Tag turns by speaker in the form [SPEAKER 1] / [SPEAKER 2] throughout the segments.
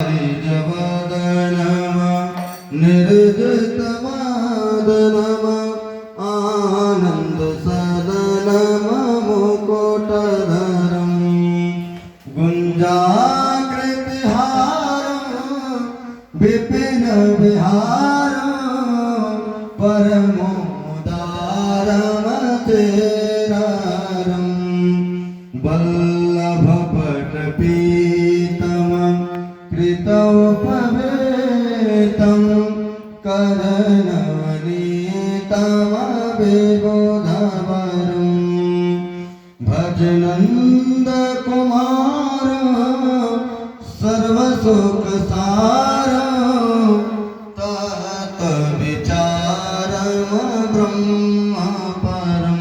[SPEAKER 1] जवदनम निर्जितमादनम आनंद सदनम मुकुटधरम गुंजाकृतिहारम विपिन विहारम परमोदारम तेरारम वल्लभपटपीतम कृतोपवेतं करनवनीतं विबोधवरं भजनन्दकुमारं सर्वसुखसारं तत्विचारं ब्रह्मपरं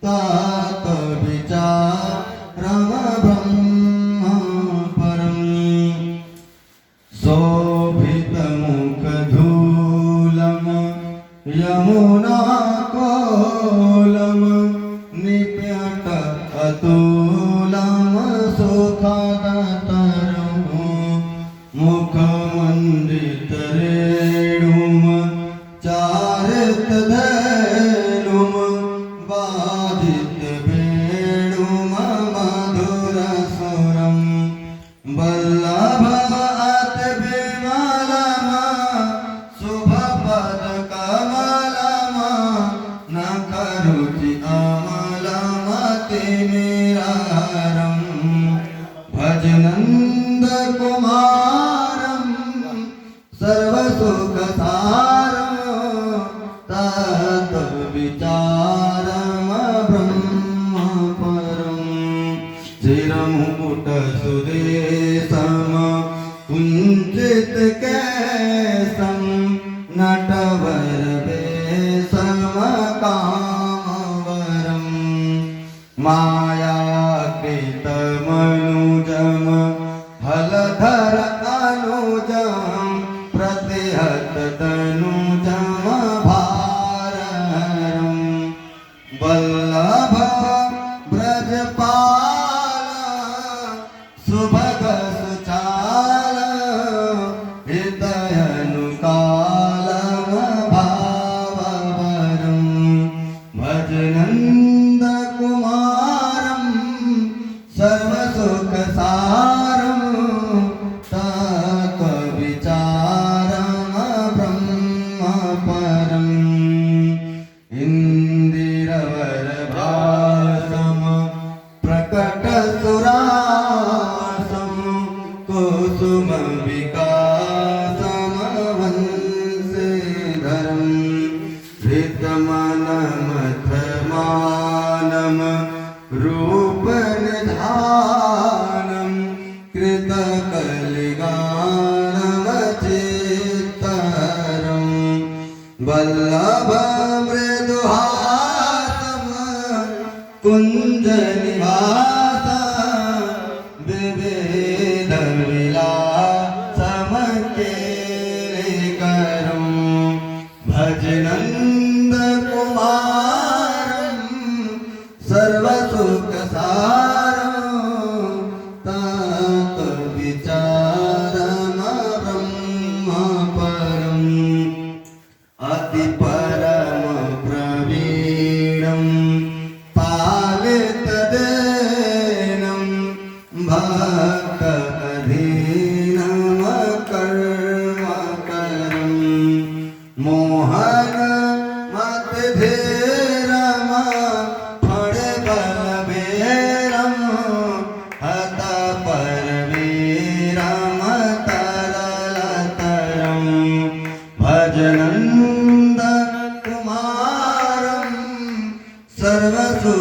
[SPEAKER 1] तत्विचारं ब्रह्मपरं शोभितमुखधूलं यमुनाकोलं निप्यट अतुलं सुखदतरं मुखमण्डितरेणुं चारितधेनुं बाधितवेणुं मधुरस्वरं वल्लभ करुति अमलमतिमिरारं भजनन्दकुमारं सर्वसुखसारं तत्विचारं ब्रह्मपरं चिरमुकुटसुदेशं कुञ्चितकेशं नटवरवेशं कामवरं मायाकृतमनुजं हलधर अनुजं प्रतिहततनुजं भारं वल्लभ ब्रजपाल सुभग सुचाल हृदयनुकालं भाववरं भजनन्दकुमारं सर्वसुखसारं तत्विचारं ब्रह्मपरम् इन्दिरवरभासं प्रकटसुरासं कुसुमविकासं वंशीधरं हृतमनमथमानं रूपनिधानं कृतकलिगानमचित्तहरं वल्लभमृदुहासं कुञ्जनिवासं विविधविलासमकेलिकरं भजनन्दकुमारं सर्वसुखसारं तत्विचारं ब्रह्मपरम् अतिपरमप्रवीणं पालितदेनं भक्ताधीनं कर्मकरं मोहनमतिधीरं फणिबलवीरं हतपरवीरं तरलतरं भजनन्दकुमारं सर्वसुखसारं